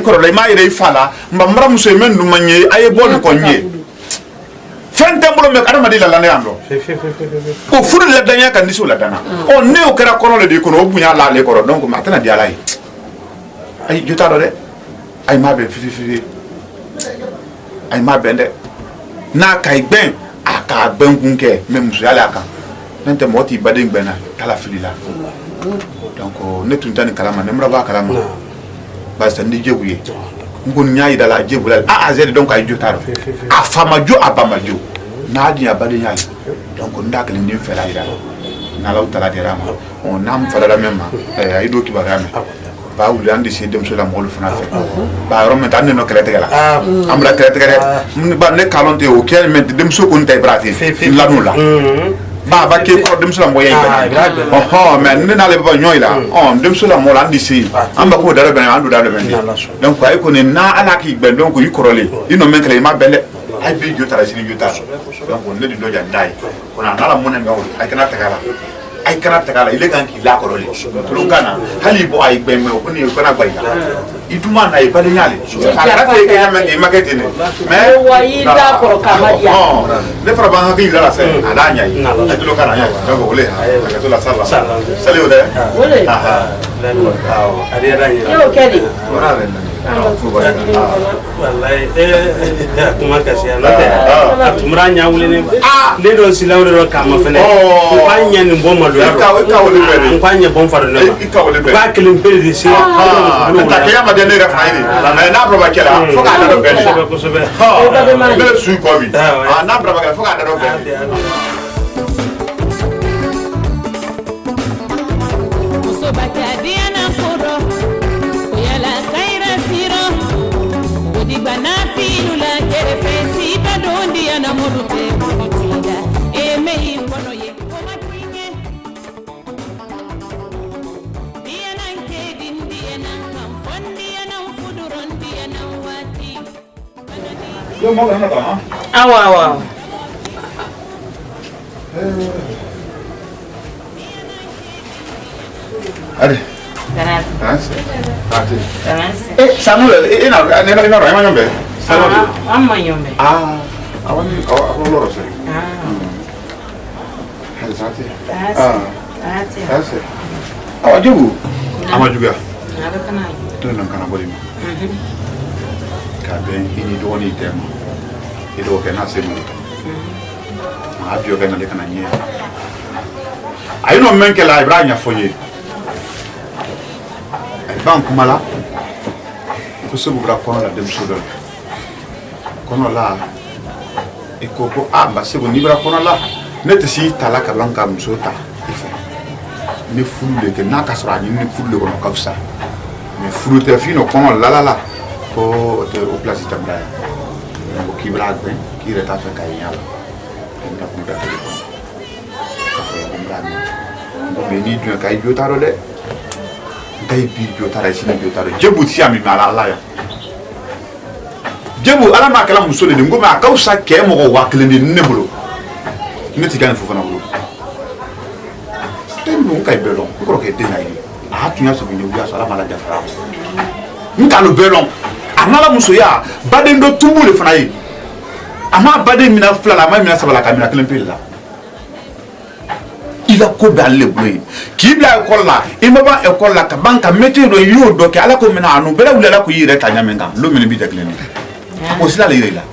korola ma ire fala mbamra muso men du manye ay bol ko nye fentambolo me kadama dila la ne ando ko furu la danya kan diso la dana o ne o kera kono le di ko no bunya la le koro donc matana di alay ay jotaro de ay mabe fi ay mabe de na kay ben aka ben kunke me muso ala aka nante moti badin bena kala filila donc ne tuntani kalama ne mraba kalama basta ndi jebuye ngon nyaay dala jebulal a z donc ay jotaro a famajo abamajo na dia badin yali donc ndakali ni fela ida na law tala de rama on nam fala la même ay do ki bagame ba wuli andi ci dem so la mol fana fe ba romme tan no krete gala amra krete gala ba ne kalonte o kel men dem so kon tay brati la nula ba ba ke ko dem so la moyen men ne na le ba nyoy la on dem so la mol andi ci amba ko dara ben andu dara ben donc ay ko ne na ala ki ben donc yi korole ino men kale ma bele ay bi jotara sini jotara donc on ne di doja ndai kona nala monen gawo ay kana tagala ile kan ki la korole to kana hali bo ay be me ko ni ko na bayla ituma na e pale nyale ara te ke na me makete ne mais wayi da ko kamadia ne fra ban ki la se ala nyai to kana nyai donc ole ha ka to la sala sale ode ole ari ara yo kedi wallahi kuma kasiya na tumra nya wule ne don silawre ro kama fene kwanya ni bomma do kwanya bom faro ne ba kelin perde si ta ke ma de ne ra faidi na proba kela fo ka da do ben ha be su ko bi na proba kela fo ka da do ben Yo mau kan apa? Awa. Ada. Kanan. Samuel, ina rama nyombe. Samuel. Amma nyombe. Awan loro se. Hal sate. Sate. Awa jugu. Ama juga. Ada kana. Tunan kana bolima. Ben ini doni tema ido ke na semu ma bio ke na le kana nye ayi no menke la ibranya fonye ay ban kumala ko subu bra kono la dem sudo kono la e ko ba sebu ni bra kono la net si tala ka banka musota ife ne fulle ke na kasra ni fulle ko kawsa me fulle te fino kono la ko te o place tambra ko kibra ben ki reta fa kay yalla nda ko da ko ko be ni du kay jotaro de tay bi jotaro sini jotaro jebu ti ami mala la ya jebu ala ma kala musole de ngoma ka usa ke mo ko wakle ni nebulo neti gan fu fana bulo tem no kay belon ko ke de nayi a tunya so bi ya sala mala jafra ntalo belon anala musoya baden do tumbule fana yi ama baden mina flala ama mina sabala kamina klempela ila ko dalle buyi kibla école la imaba école la ka banka métier do yo do ke ala ko mina anu bela wula ko yire tanya menga lo mini bi tekleni ko sila le yire la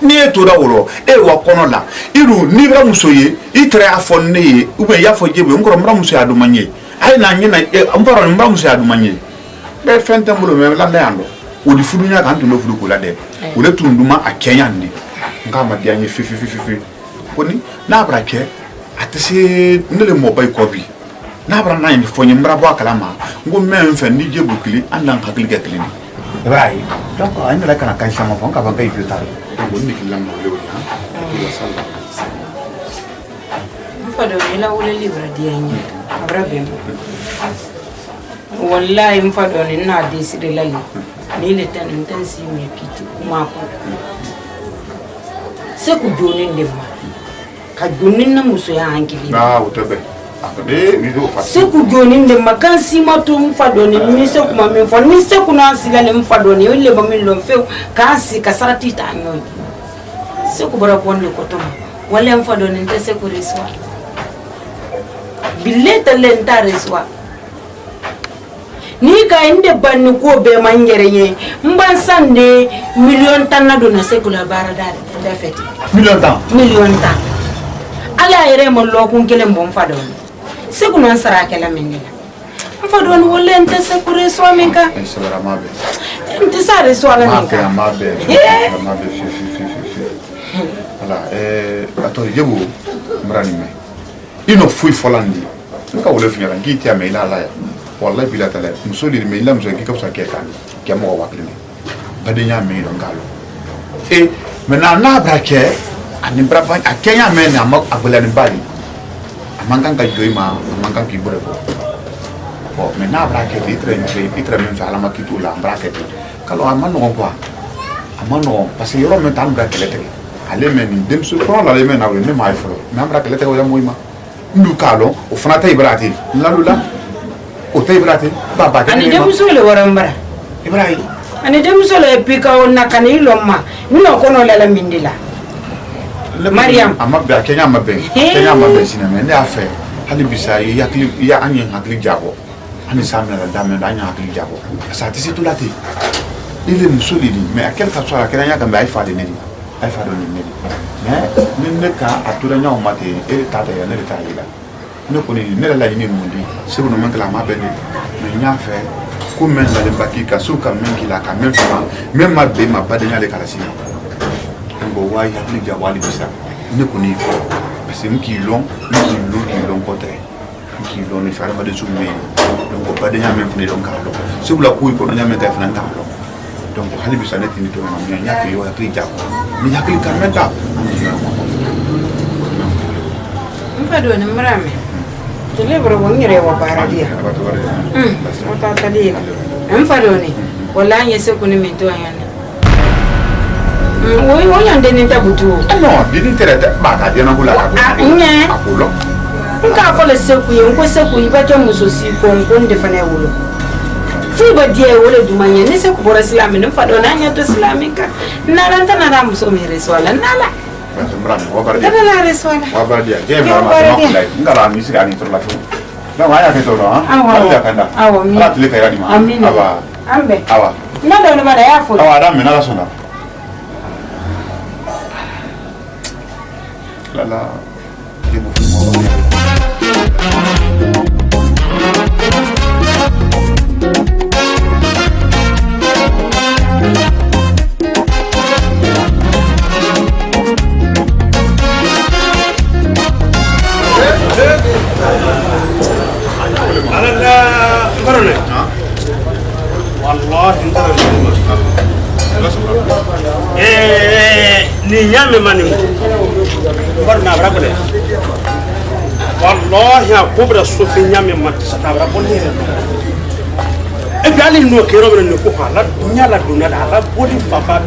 ni eto da woro e wa kono la iru ni bra musoye itre afonne ube ya fojebu ngoro mra musoya do manye ay na nyina mbaro mra musoya do manye be fentambulo me la ndando o di fudunya kan to no fudu ko la de o le tunduma a Kenya ni ngama dia nye fifi koni na brake atese ndele mobile copy na bra na ni fonye mbra bo kalama ngo men fe ni je bukili andan hakili ga klini rai donc an la kana kan sama fon ka ban kai fitar ngo ni kilam no le ha ki sala mfado ila ule libra dia nyi abra bembo wallahi mfado ni na disire lali ni le tan intensi me kitu kuma ko se ku doni ndema ka doni na muso ya hankili utobe seku joni de makansi matum fadoni mi seku ma mi fon mi seku na silale mi fadoni o le ba mi lo fe kasi kasarati ta nyoy seku bara bonde ko to wala mi fadoni te seku reswa billeta lenta reswa ni ka inde banni ko be mangere ye mban sande million tan na do na seku la bara da feti million tan ala yere mo lo kun kele mbon fadoni seku non sara kala menila fadoni wala ente seku reswa minka sabara mabe ente sa reswa la minka mabe ala ato jebu mrani me ino fui folandi nka wole finyara ngiti ya meila ala ya wallahi bila tala musoli meila muso ki kapsa ke kan ke mo wakli badenya me do ngalo mena na brake ani braba akenya me na ma agbela ni bali amankan ka joima amankan ki bure ko mena brake itre men fa ala makitu la brake kalo amano quoi amano parce que yoro men tan brake lete ale men dem su ko la le men awle ne mai fro na brake lete ko ya moima ndu kalo o fana tay brate lalula o tay brate baba ani dem su le warambara ibrahim ani dem su le pika onna kanilo ma no kono la mindila Mariam amabbe Kenya mabbe sinema ne afa hali bisa yakli ya anya hakli jago ani samna la dame anya hakli jago sa tisi tulati ile musuli ni mais à quel cas soit Kenya ka mbay fa de ne ay fa do ne mais ne ka atura nya o mate e tata ya ne ta ila ne ko ni ne la ni mundi se no man kala mabbe ni mais nya fa ko men la de bakika so ka men kila ka men fa même mabbe ma badenya le kala sini ngo wa yakli jawali bisa ne kuni ko parce que mkilon kote mkilon ni fara made sumé donc ba de nyame fune donc kalo se bula kuy ko nyame ta fana kalo donc hali bisa net ni to ma nya ke yo yakli jaw ni yakli kamenta mfado ni mrame tulebro wongire wa baradia mota tali mfado ni wala nyese kuni mento ayana oui, on a donné ta boutou. Non, didn't tell that back. I didn't go like that. On can't fall a circuit, on was a circuit, but you must see from the Faneulo. Fever dear, all of my nessa for a slam and for Donania to Slamica. Narantanam so me reswell and Nala. Nala reswell. Garam is running to la food. No, I have it all. Not live anymore. I mean, our. Not only my airful. Our Adam and Alasona. La ni nyame mani barna brabale wallahi ya kubra sufi nyame matsa brabale e dali no kero ben ko hala nyala duna la bodi papa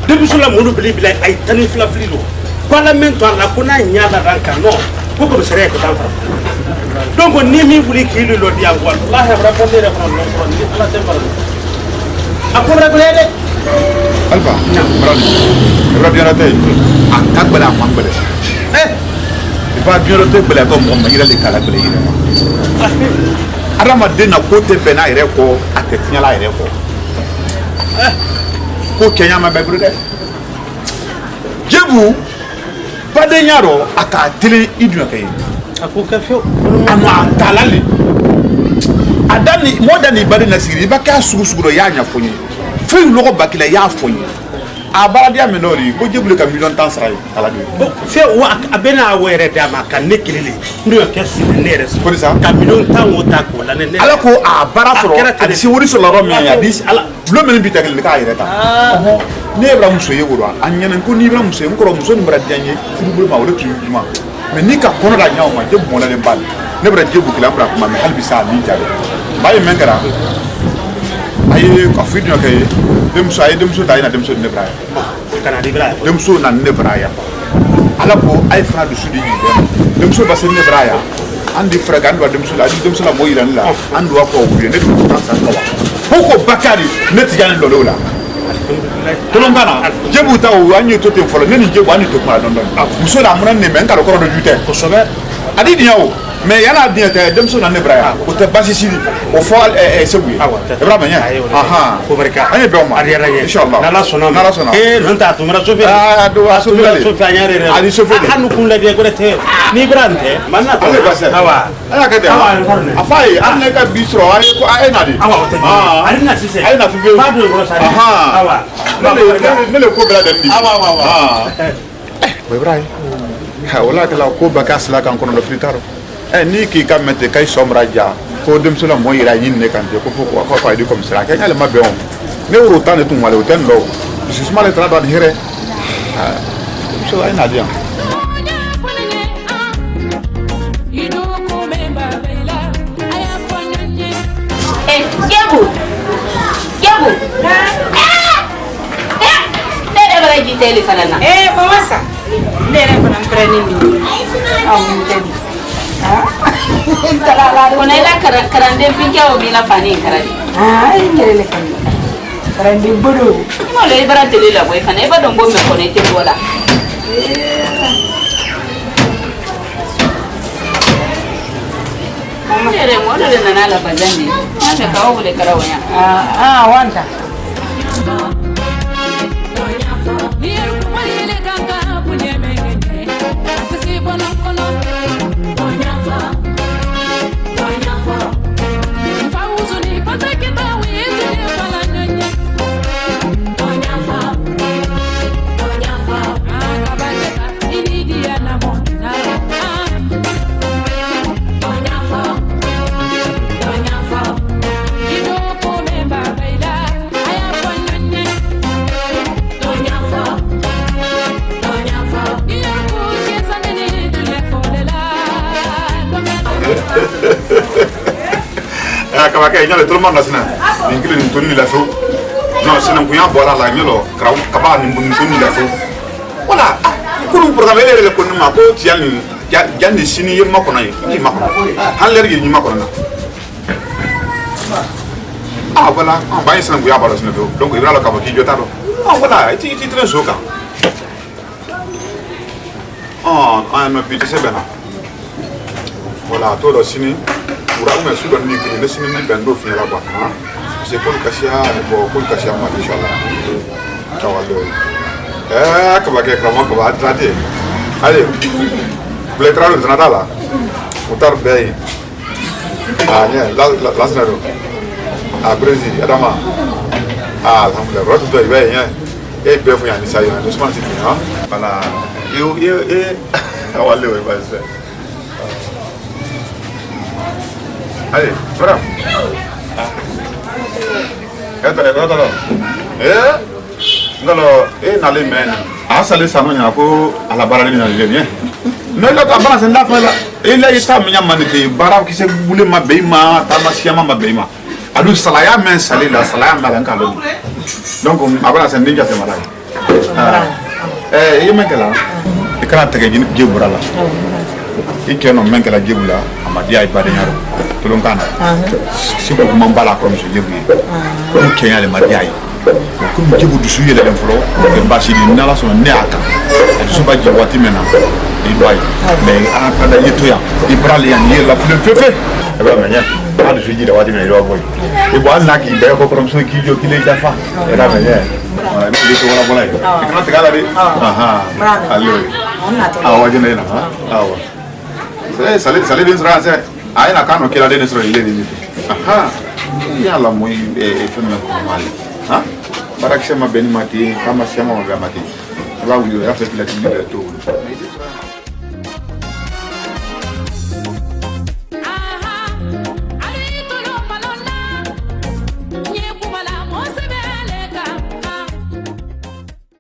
de bisula munu bili bila ay tani fla flilo parlamento la kuna nyala ranka no ko sere ko tan donc ni mi buli kilo lo dia wallahi brabale ra no ni ala tembar akubra brabale Alpha, Rabbi Rate, a Kabala Mambele. If I do not take Bella comme Mira Calabri. Arama dena kote pena ireko atetinyala ireko. Ko Kenya mabegrude. Jebu padenyaro aka tili iduna kay. Akuka fio. Ama talali. Adani modani bari nasiri baka sugusugo yanya fonyi. Fui logo bakila ya fonyi. Abaradia menori ko jebule ka million tan sray ala bi fe wa abena were dama kan nekilili ndo kesi nere ko sa ka million tan wota ko la ne ala ko abara soro adi si wori so la ro mi ya dis ala lo men bi tagal ka ayre ta ne bra muso ye woro anyana ko ni bra muso ko ro muso ni bra dianye furu ma wala tu ma mais ni ka kono da nyaw ma jebu la le bal ne bra jebu kila bra ma me halbi sa ni jabe baye mengara ayi ko fidno kay dem so dayna dem so nebra kana di bra dem so na nebra ya ala ko ay fra du sudi ni dem so ba se nebra ya andi frère andi dem la moyira la andu ko wuye ne ko tan san ko ko bakari ne tigan lolo la tolongana jebu taw anyo to te folo ne ni jebu ani to pa don muso la mun ne men ka ko do jute ko sobe adi diawo mais yana dia te dem so na ne braya o te basi sidi o fo sebu ibrahima nya aha ko barka ani be ma inshallah nala sona non ta tumra sofi do sofi anyare re ali sofi hanu kun la de ko te ni brante manna to awa ala ka de afai anne ka bistro ay ko ay na di ari na sise ay na fi ba do ko sari awa ne le ko bela de ni awa ibrahima ha wala ka la ko bakas la kan kono do fritaro ni ki ka mette kay somra ja ko dem sula mo ira yin ne kan ko ko di comme ça ka ngale mabbe on ne wuro tan tun wala ten do si sma le trado here so ay na dia di telefono na mama sa nere fana preni ni tedi kona ila karande finke o bila fani karadi nere le fana karande bodo mo le bara tele la boy fana ba don bomme connecté wala nere mo le nana la bazandi na ka o le karawanya wanta Kaya nyale tout le monde nasina ngile ni tonni la fo non sinan ko yamba wala la nyelo kraw kaba ni bun tonni la fo wala ko dum programme le ko ma ko tiani jandi sini yema ko nay ni ma ko han ler ni ma ko na voilà ba yi sinan ko yamba nasina do donc ibra la ka ki jota do voilà ti très soka ma piti se bena voilà to do sini ura ume su don ni ki ne sini ni bendo fi la ba c'est pour kasia ma inshallah tawalo ka ba ke krama ko ba trate allez le tralo de nadala utar bay nya la snaro brezi adama alhamdulillah rotu do bay nya be fu ya ni sayo no smart ti ha bala yo awale we ba se allez, voilà. N'allez men. Sale sama nya ko ala barali na le bien. No la ka bana sen la fa la. La yita minya manite bara ki se bule ma beima ta ma siama ma beima. Adu salaya men sale la salaya ma kan kalo. Donc abana sen ninja te mara. Yemen kala. Ikra tege jibura la. Ikeno men kala jibula amadi ay bade nyaro. Tolong kana siko mambala ko so jebu ko kenya le mariai ko jebu du suye le folo e basi di nala so ne aka so ba je wati mena e bai mais ana kada yeto ya ibrali ya ni la fefe e ba menya ana so ji da wati mena ro boy e bo an naki be ko from so ki jo ki le dafa e ra menya ni di so wala bola e kana te gala de allo wajene na awa sale bin sra se ay na kano kila dene sura ile ni ya la muy femme normal barak sema beni mati kama sema mati la uyo ya fait la tini de tout